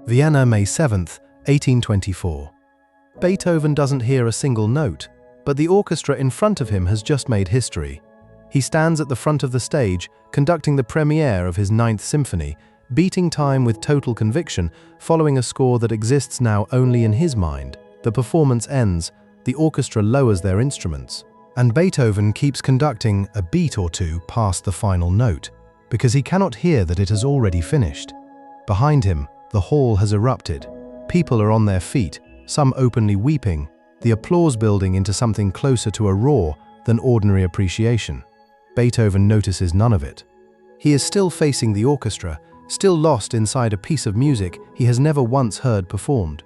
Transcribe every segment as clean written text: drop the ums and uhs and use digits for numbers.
Vienna, May 7th, 1824. Beethoven doesn't hear a single note, but the orchestra in front of him has just made history. He stands at the front of the stage, conducting the premiere of his Ninth Symphony, beating time with total conviction, following a score that exists now only in his mind. The performance ends, the orchestra lowers their instruments, and Beethoven keeps conducting a beat or two past the final note, because he cannot hear that it has already finished. Behind him, the hall has erupted. People are on their feet, some openly weeping, the applause building into something closer to a roar than ordinary appreciation. Beethoven notices none of it. He is still facing the orchestra, still lost inside a piece of music he has never once heard performed.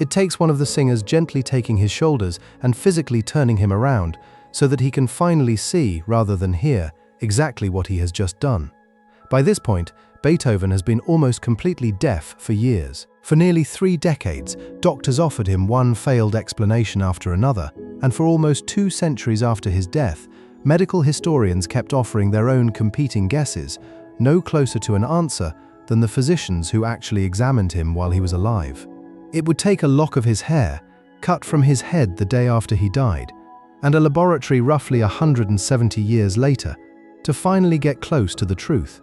It takes one of the singers gently taking his shoulders and physically turning him around so that he can finally see, rather than hear, exactly what he has just done. By this point, Beethoven has been almost completely deaf for years. For nearly 3 decades, doctors offered him one failed explanation after another, and for almost 2 centuries after his death, medical historians kept offering their own competing guesses, no closer to an answer than the physicians who actually examined him while he was alive. It would take a lock of his hair, cut from his head the day after he died, and a laboratory roughly 170 years later, to finally get close to the truth.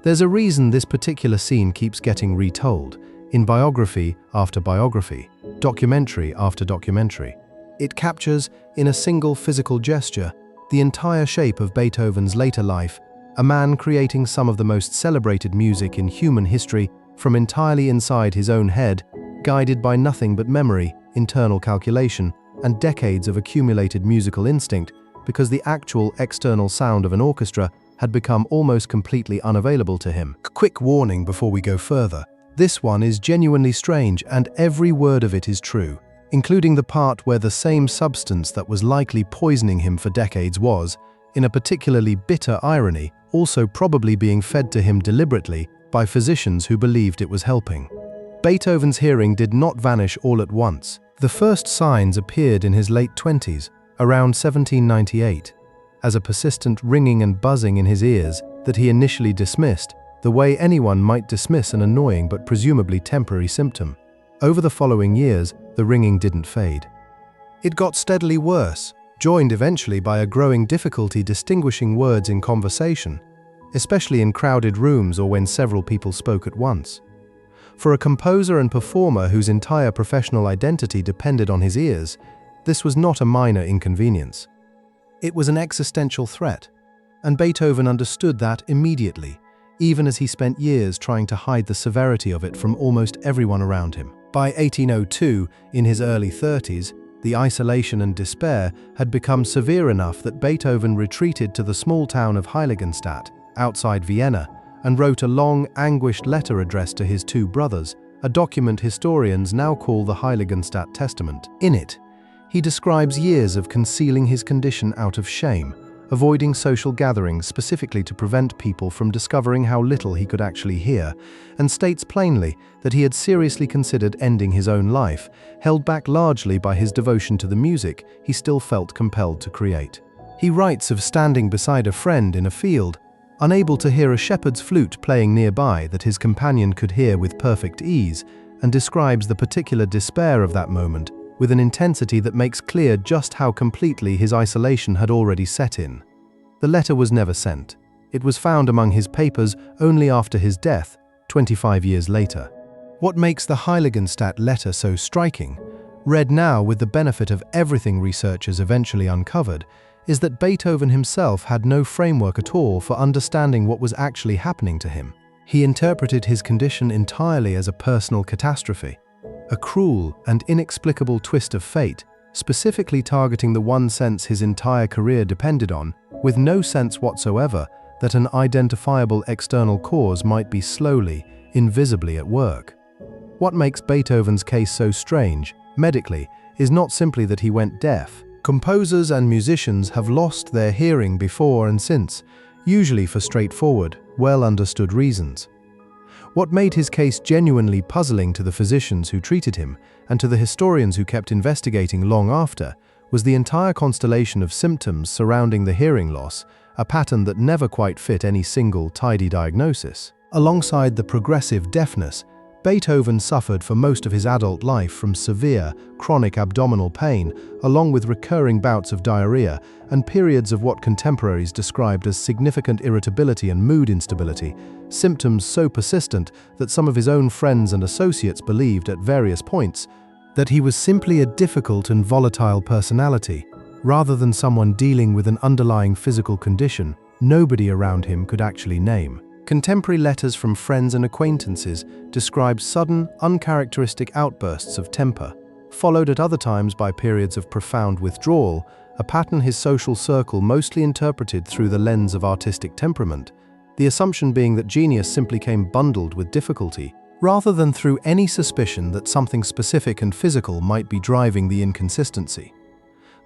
There's a reason this particular scene keeps getting retold, in biography after biography, documentary after documentary. It captures, in a single physical gesture, the entire shape of Beethoven's later life, a man creating some of the most celebrated music in human history from entirely inside his own head, guided by nothing but memory, internal calculation, and decades of accumulated musical instinct, because the actual external sound of an orchestra had become almost completely unavailable to him. Quick warning before we go further. This one is genuinely strange, and every word of it is true, including the part where the same substance that was likely poisoning him for decades was, in a particularly bitter irony, also probably being fed to him deliberately by physicians who believed it was helping. Beethoven's hearing did not vanish all at once. The first signs appeared in his late 20s, around 1798, as a persistent ringing and buzzing in his ears that he initially dismissed, the way anyone might dismiss an annoying but presumably temporary symptom. Over the following years, the ringing didn't fade. It got steadily worse, joined eventually by a growing difficulty distinguishing words in conversation, especially in crowded rooms or when several people spoke at once. For a composer and performer whose entire professional identity depended on his ears, this was not a minor inconvenience. It was an existential threat, and Beethoven understood that immediately, even as he spent years trying to hide the severity of it from almost everyone around him. By 1802, in his early 30s, the isolation and despair had become severe enough that Beethoven retreated to the small town of Heiligenstadt, outside Vienna, and wrote a long, anguished letter addressed to his 2 brothers, a document historians now call the Heiligenstadt Testament. In it, he describes years of concealing his condition out of shame, avoiding social gatherings specifically to prevent people from discovering how little he could actually hear, and states plainly that he had seriously considered ending his own life, held back largely by his devotion to the music he still felt compelled to create. He writes of standing beside a friend in a field, unable to hear a shepherd's flute playing nearby that his companion could hear with perfect ease, and describes the particular despair of that moment with an intensity that makes clear just how completely his isolation had already set in. The letter was never sent. It was found among his papers only after his death, 25 years later. What makes the Heiligenstadt letter so striking, read now with the benefit of everything researchers eventually uncovered, is that Beethoven himself had no framework at all for understanding what was actually happening to him. He interpreted his condition entirely as a personal catastrophe, a cruel and inexplicable twist of fate, specifically targeting the one sense his entire career depended on, with no sense whatsoever that an identifiable external cause might be slowly, invisibly at work. What makes Beethoven's case so strange, medically, is not simply that he went deaf. Composers and musicians have lost their hearing before and since, usually for straightforward, well-understood reasons. What made his case genuinely puzzling to the physicians who treated him, and to the historians who kept investigating long after, was the entire constellation of symptoms surrounding the hearing loss, a pattern that never quite fit any single tidy diagnosis. Alongside the progressive deafness, Beethoven suffered for most of his adult life from severe, chronic abdominal pain, along with recurring bouts of diarrhea and periods of what contemporaries described as significant irritability and mood instability, symptoms so persistent that some of his own friends and associates believed at various points that he was simply a difficult and volatile personality, rather than someone dealing with an underlying physical condition nobody around him could actually name. Contemporary letters from friends and acquaintances describe sudden, uncharacteristic outbursts of temper, followed at other times by periods of profound withdrawal, a pattern his social circle mostly interpreted through the lens of artistic temperament, the assumption being that genius simply came bundled with difficulty, rather than through any suspicion that something specific and physical might be driving the inconsistency.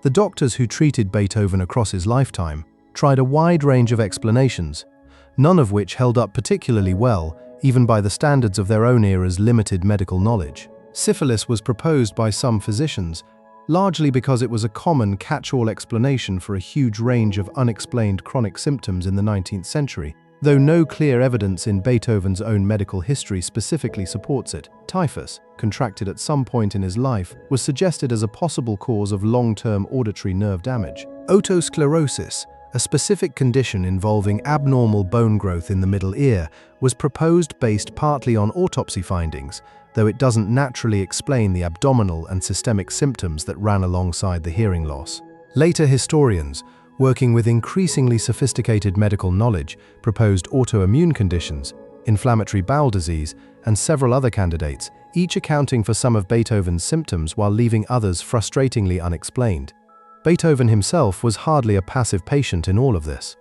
The doctors who treated Beethoven across his lifetime tried a wide range of explanations, none of which held up particularly well, even by the standards of their own era's limited medical knowledge. Syphilis was proposed by some physicians, largely because it was a common catch-all explanation for a huge range of unexplained chronic symptoms in the 19th century, though no clear evidence in Beethoven's own medical history specifically supports it. Typhus, contracted at some point in his life, was suggested as a possible cause of long-term auditory nerve damage. Otosclerosis, a specific condition involving abnormal bone growth in the middle ear, was proposed based partly on autopsy findings, though it doesn't naturally explain the abdominal and systemic symptoms that ran alongside the hearing loss. Later historians, working with increasingly sophisticated medical knowledge, proposed autoimmune conditions, inflammatory bowel disease, and several other candidates, each accounting for some of Beethoven's symptoms while leaving others frustratingly unexplained. Beethoven himself was hardly a passive patient in all of this.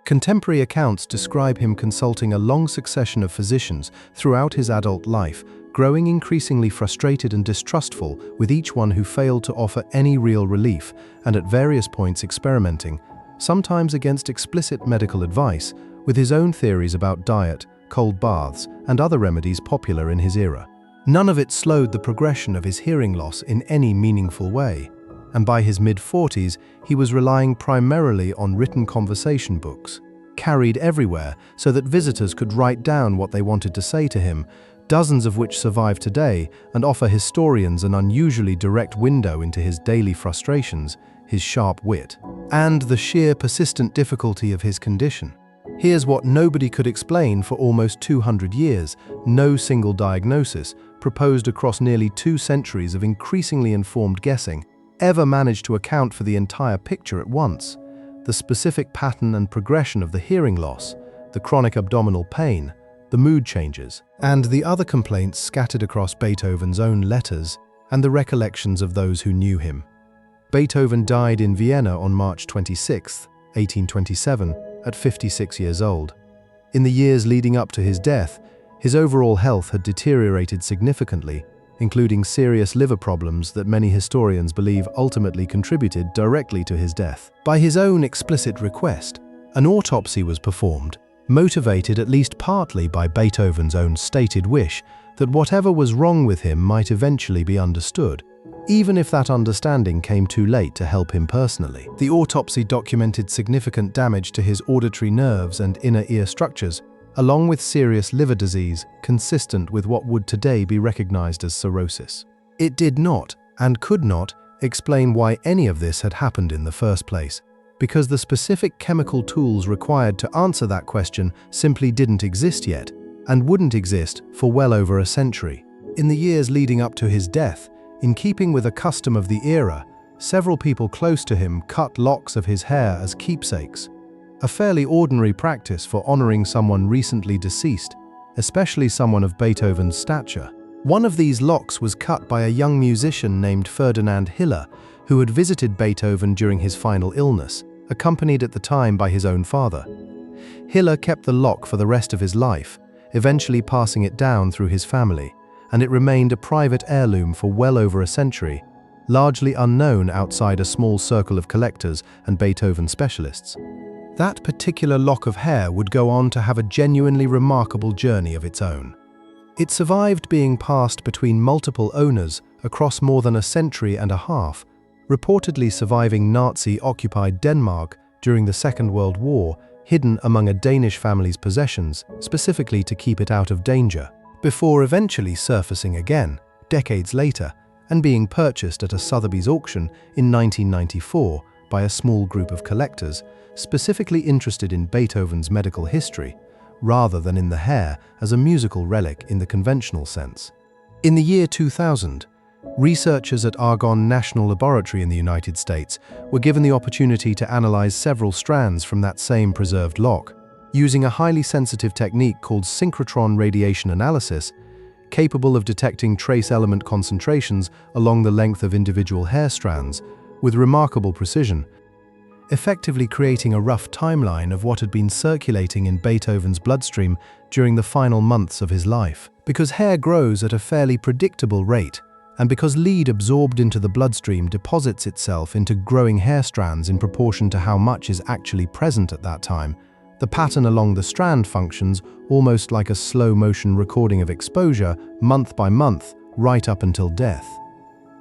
Contemporary accounts describe him consulting a long succession of physicians throughout his adult life, growing increasingly frustrated and distrustful with each one who failed to offer any real relief, and at various points experimenting, sometimes against explicit medical advice, with his own theories about diet, cold baths, and other remedies popular in his era. None of it slowed the progression of his hearing loss in any meaningful way, and by his mid-40s, he was relying primarily on written conversation books, carried everywhere so that visitors could write down what they wanted to say to him, dozens of which survive today and offer historians an unusually direct window into his daily frustrations, his sharp wit, and the sheer persistent difficulty of his condition. Here's what nobody could explain for almost 200 years, no single diagnosis, proposed across nearly 2 centuries of increasingly informed guessing, ever managed to account for the entire picture at once: the specific pattern and progression of the hearing loss, the chronic abdominal pain, the mood changes, and the other complaints scattered across Beethoven's own letters and the recollections of those who knew him. Beethoven died in Vienna on March 26, 1827, at 56 years old. In the years leading up to his death, his overall health had deteriorated significantly, including serious liver problems that many historians believe ultimately contributed directly to his death. By his own explicit request, an autopsy was performed, motivated at least partly by Beethoven's own stated wish that whatever was wrong with him might eventually be understood, even if that understanding came too late to help him personally. The autopsy documented significant damage to his auditory nerves and inner ear structures, along with serious liver disease consistent with what would today be recognized as cirrhosis. It did not, and could not, explain why any of this had happened in the first place, because the specific chemical tools required to answer that question simply didn't exist yet, and wouldn't exist for well over a century. In the years leading up to his death, in keeping with a custom of the era, several people close to him cut locks of his hair as keepsakes, a fairly ordinary practice for honoring someone recently deceased, especially someone of Beethoven's stature. One of these locks was cut by a young musician named Ferdinand Hiller, who had visited Beethoven during his final illness, accompanied at the time by his own father. Hiller kept the lock for the rest of his life, eventually passing it down through his family, and it remained a private heirloom for well over a century, largely unknown outside a small circle of collectors and Beethoven specialists. That particular lock of hair would go on to have a genuinely remarkable journey of its own. It survived being passed between multiple owners across more than a century and a half, reportedly surviving Nazi-occupied Denmark during the Second World War, hidden among a Danish family's possessions, specifically to keep it out of danger. before eventually surfacing again, decades later, and being purchased at a Sotheby's auction in 1994 by a small group of collectors specifically interested in Beethoven's medical history, rather than in the hair as a musical relic in the conventional sense. In the year 2000, researchers at Argonne National Laboratory in the United States were given the opportunity to analyze several strands from that same preserved lock, using a highly sensitive technique called synchrotron radiation analysis, capable of detecting trace element concentrations along the length of individual hair strands with remarkable precision, effectively creating a rough timeline of what had been circulating in Beethoven's bloodstream during the final months of his life. Because hair grows at a fairly predictable rate, and because lead absorbed into the bloodstream deposits itself into growing hair strands in proportion to how much is actually present at that time, the pattern along the strand functions almost like a slow-motion recording of exposure, month by month, right up until death.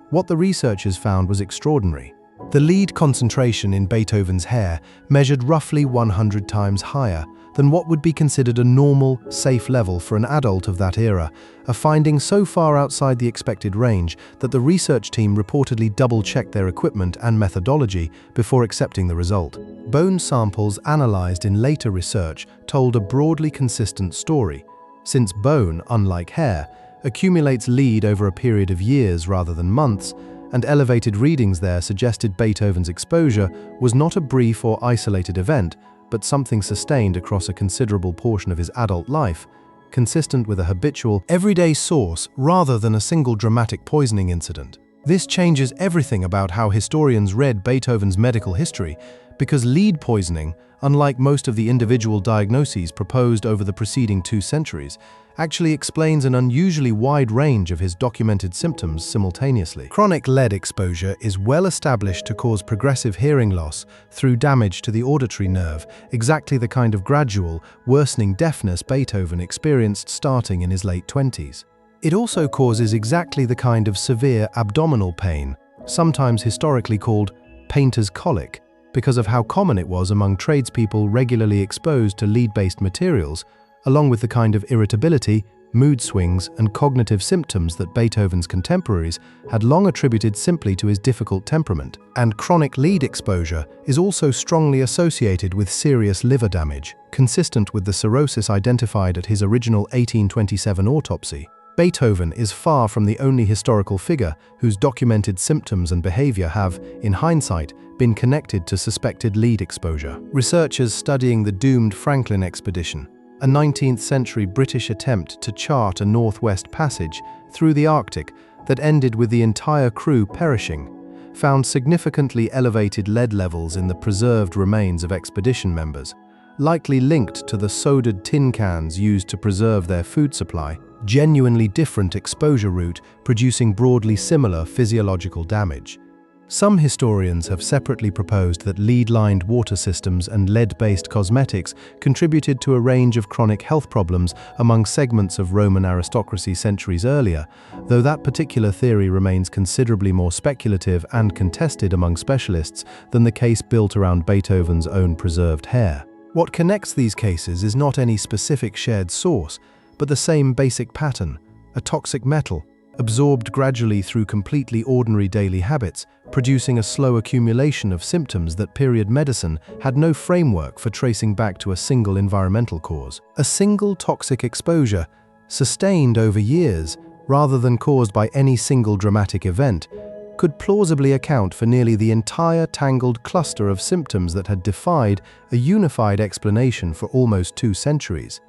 What the researchers found was extraordinary. The lead concentration in Beethoven's hair measured roughly 100 times higher than what would be considered a normal, safe level for an adult of that era, a finding so far outside the expected range that the research team reportedly double-checked their equipment and methodology before accepting the result. Bone samples analyzed in later research told a broadly consistent story, since bone, unlike hair, accumulates lead over a period of years rather than months, and elevated readings there suggested Beethoven's exposure was not a brief or isolated event, but something sustained across a considerable portion of his adult life, consistent with a habitual, everyday source rather than a single dramatic poisoning incident. This changes everything about how historians read Beethoven's medical history, because lead poisoning, unlike most of the individual diagnoses proposed over the preceding 2 centuries, actually explains an unusually wide range of his documented symptoms simultaneously. Chronic lead exposure is well established to cause progressive hearing loss through damage to the auditory nerve, exactly the kind of gradual, worsening deafness Beethoven experienced starting in his late 20s. It also causes exactly the kind of severe abdominal pain, sometimes historically called painter's colic, because of how common it was among tradespeople regularly exposed to lead-based materials, along with the kind of irritability, mood swings, and cognitive symptoms that Beethoven's contemporaries had long attributed simply to his difficult temperament. And chronic lead exposure is also strongly associated with serious liver damage, consistent with the cirrhosis identified at his original 1827 autopsy. Beethoven is far from the only historical figure whose documented symptoms and behavior have, in hindsight, been connected to suspected lead exposure. Researchers studying the doomed Franklin expedition, a 19th-century British attempt to chart a northwest passage through the Arctic that ended with the entire crew perishing, found significantly elevated lead levels in the preserved remains of expedition members, likely linked to the sodared tin cans used to preserve their food supply, genuinely different exposure route producing broadly similar physiological damage. Some historians have separately proposed that lead-lined water systems and lead-based cosmetics contributed to a range of chronic health problems among segments of Roman aristocracy centuries earlier, though that particular theory remains considerably more speculative and contested among specialists than the case built around Beethoven's own preserved hair. What connects these cases is not any specific shared source, but the same basic pattern, a toxic metal, absorbed gradually through completely ordinary daily habits, producing a slow accumulation of symptoms that period medicine had no framework for tracing back to a single environmental cause. A single toxic exposure, sustained over years, rather than caused by any single dramatic event, could plausibly account for nearly the entire tangled cluster of symptoms that had defied a unified explanation for almost 2 centuries.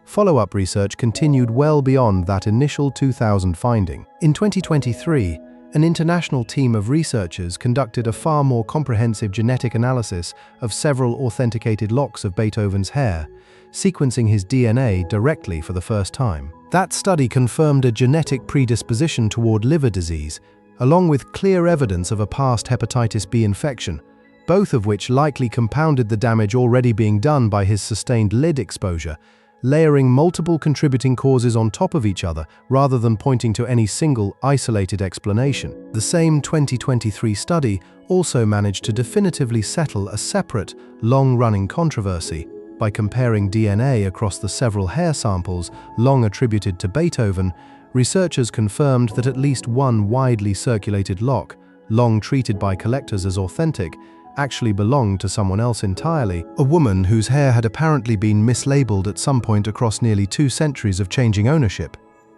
Follow-up research continued well beyond that initial 2000 finding. In 2023, an international team of researchers conducted a far more comprehensive genetic analysis of several authenticated locks of Beethoven's hair, sequencing his DNA directly for the first time. That study confirmed a genetic predisposition toward liver disease, along with clear evidence of a past hepatitis B infection, both of which likely compounded the damage already being done by his sustained lead exposure, layering multiple contributing causes on top of each other rather than pointing to any single, isolated explanation. The same 2023 study also managed to definitively settle a separate, long-running controversy, By comparing DNA across the several hair samples long attributed to Beethoven, researchers confirmed that at least one widely circulated lock, long treated by collectors as authentic, actually belonged to someone else entirely, a woman whose hair had apparently been mislabeled at some point across nearly 2 centuries of changing ownership.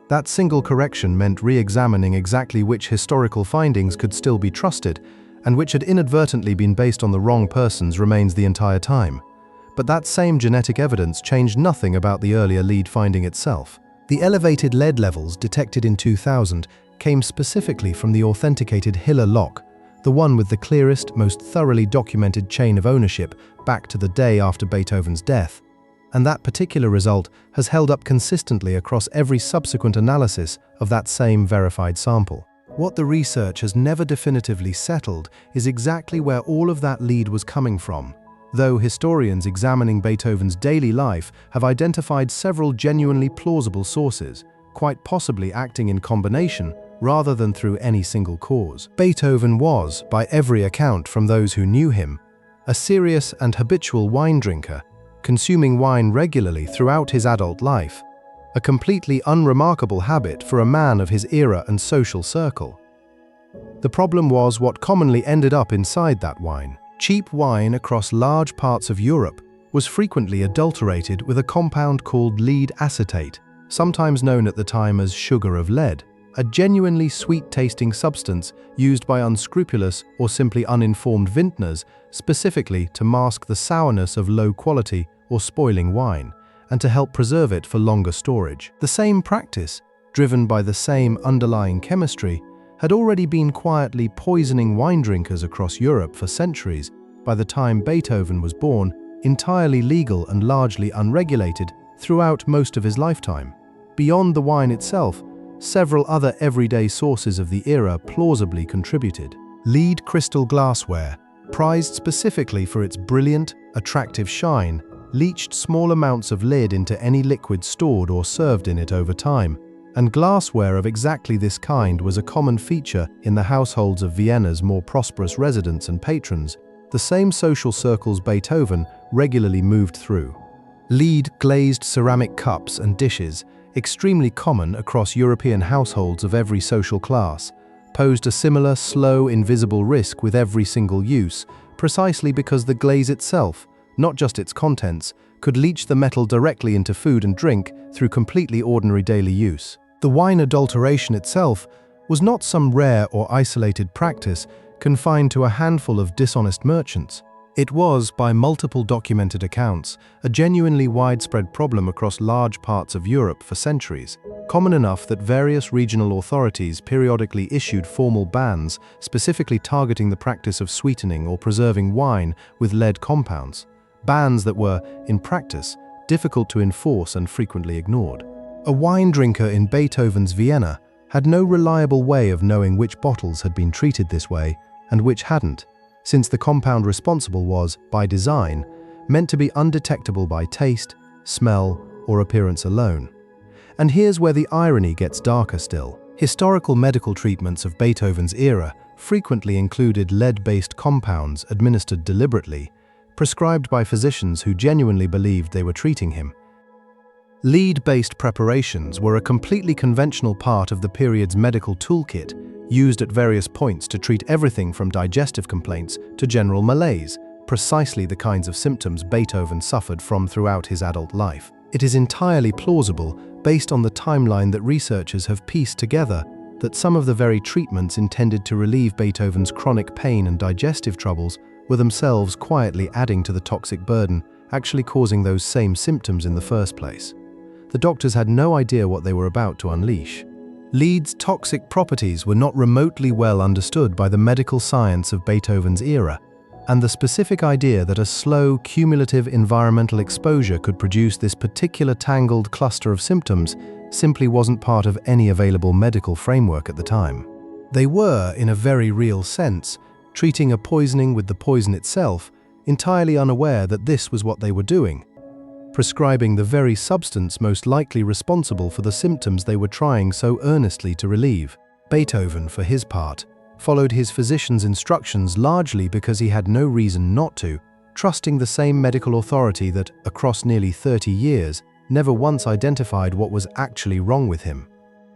That single correction meant re-examining exactly which historical findings could still be trusted, and which had inadvertently been based on the wrong persons remains the entire time. But that same genetic evidence changed nothing about the earlier lead finding itself. The elevated lead levels detected in 2000 came specifically from the authenticated Hiller lock, the one with the clearest, most thoroughly documented chain of ownership back to the day after Beethoven's death. And that particular result has held up consistently across every subsequent analysis of that same verified sample. What the research has never definitively settled is exactly where all of that lead was coming from, though historians examining Beethoven's daily life have identified several genuinely plausible sources, quite possibly acting in combination rather than through any single cause. Beethoven was, by every account from those who knew him, a serious and habitual wine drinker, consuming wine regularly throughout his adult life, a completely unremarkable habit for a man of his era and social circle. The problem was what commonly ended up inside that wine. Cheap wine across large parts of Europe was frequently adulterated with a compound called lead acetate, sometimes known at the time as sugar of lead, a genuinely sweet-tasting substance used by unscrupulous or simply uninformed vintners specifically to mask the sourness of low-quality or spoiling wine, and to help preserve it for longer storage. The same practice, driven by the same underlying chemistry, had already been quietly poisoning wine drinkers across Europe for centuries by the time Beethoven was born, entirely legal and largely unregulated throughout most of his lifetime. Beyond the wine itself, several other everyday sources of the era plausibly contributed. Lead crystal glassware, prized specifically for its brilliant, attractive shine, leached small amounts of lead into any liquid stored or served in it over time, and glassware of exactly this kind was a common feature in the households of Vienna's more prosperous residents and patrons, the same social circles Beethoven regularly moved through. Lead glazed ceramic cups and dishes, extremely common across European households of every social class, posed a similar slow, invisible risk with every single use, precisely because the glaze itself, not just its contents, could leach the metal directly into food and drink through completely ordinary daily use. The wine adulteration itself was not some rare or isolated practice confined to a handful of dishonest merchants. It was, by multiple documented accounts, a genuinely widespread problem across large parts of Europe for centuries, common enough that various regional authorities periodically issued formal bans specifically targeting the practice of sweetening or preserving wine with lead compounds, bans that were, in practice, difficult to enforce and frequently ignored. A wine drinker in Beethoven's Vienna had no reliable way of knowing which bottles had been treated this way and which hadn't, since the compound responsible was, by design, meant to be undetectable by taste, smell, or appearance alone. And here's where the irony gets darker still. Historical medical treatments of Beethoven's era frequently included lead-based compounds administered deliberately, prescribed by physicians who genuinely believed they were treating him. Lead-based preparations were a completely conventional part of the period's medical toolkit, used at various points to treat everything from digestive complaints to general malaise, precisely the kinds of symptoms Beethoven suffered from throughout his adult life. It is entirely plausible, based on the timeline that researchers have pieced together, that some of the very treatments intended to relieve Beethoven's chronic pain and digestive troubles were themselves quietly adding to the toxic burden, actually causing those same symptoms in the first place. The doctors had no idea what they were about to unleash. Lead's toxic properties were not remotely well understood by the medical science of Beethoven's era, and the specific idea that a slow, cumulative environmental exposure could produce this particular tangled cluster of symptoms simply wasn't part of any available medical framework at the time. They were, in a very real sense, treating a poisoning with the poison itself, entirely unaware that this was what they were doing, prescribing the very substance most likely responsible for the symptoms they were trying so earnestly to relieve. Beethoven, for his part, followed his physician's instructions largely because he had no reason not to, trusting the same medical authority that, across nearly 30 years, never once identified what was actually wrong with him.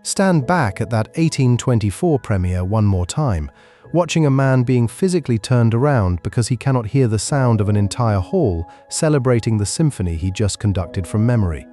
Stand back at that 1824 premiere one more time, watching a man being physically turned around because he cannot hear the sound of an entire hall celebrating the symphony he just conducted from memory.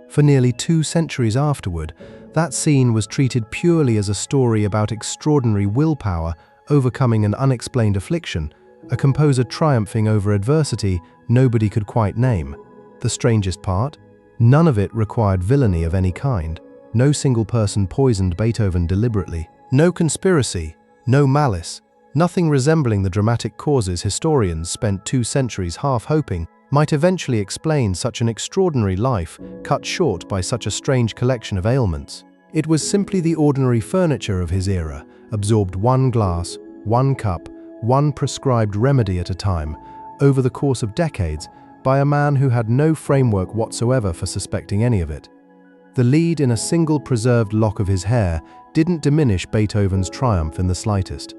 For nearly 2 centuries afterward, that scene was treated purely as a story about extraordinary willpower overcoming an unexplained affliction, a composer triumphing over adversity nobody could quite name. The strangest part? None of it required villainy of any kind. No single person poisoned Beethoven deliberately. No conspiracy, no malice, nothing resembling the dramatic causes historians spent 2 centuries half hoping might eventually explain such an extraordinary life cut short by such a strange collection of ailments. It was simply the ordinary furniture of his era, absorbed one glass, one cup, one prescribed remedy at a time, over the course of decades, by a man who had no framework whatsoever for suspecting any of it. The lead in a single preserved lock of his hair didn't diminish Beethoven's triumph in the slightest.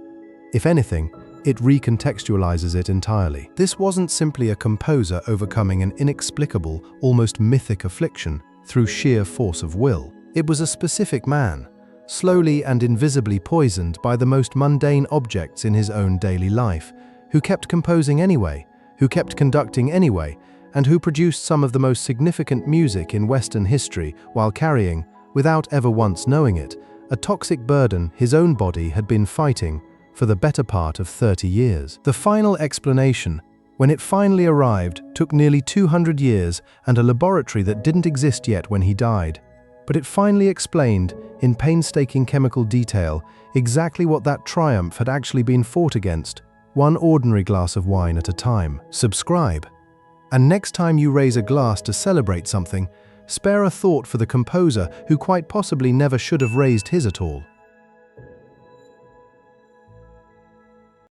If anything, it recontextualizes it entirely. This wasn't simply a composer overcoming an inexplicable, almost mythic affliction through sheer force of will. It was a specific man, slowly and invisibly poisoned by the most mundane objects in his own daily life, who kept composing anyway, who kept conducting anyway, and who produced some of the most significant music in Western history while carrying, without ever once knowing it, a toxic burden his own body had been fighting for the better part of 30 years. The final explanation, when it finally arrived, took nearly 200 years and a laboratory that didn't exist yet when he died. But it finally explained, in painstaking chemical detail, exactly what that triumph had actually been fought against, one ordinary glass of wine at a time. Subscribe. And next time you raise a glass to celebrate something, spare a thought for the composer who quite possibly never should have raised his at all.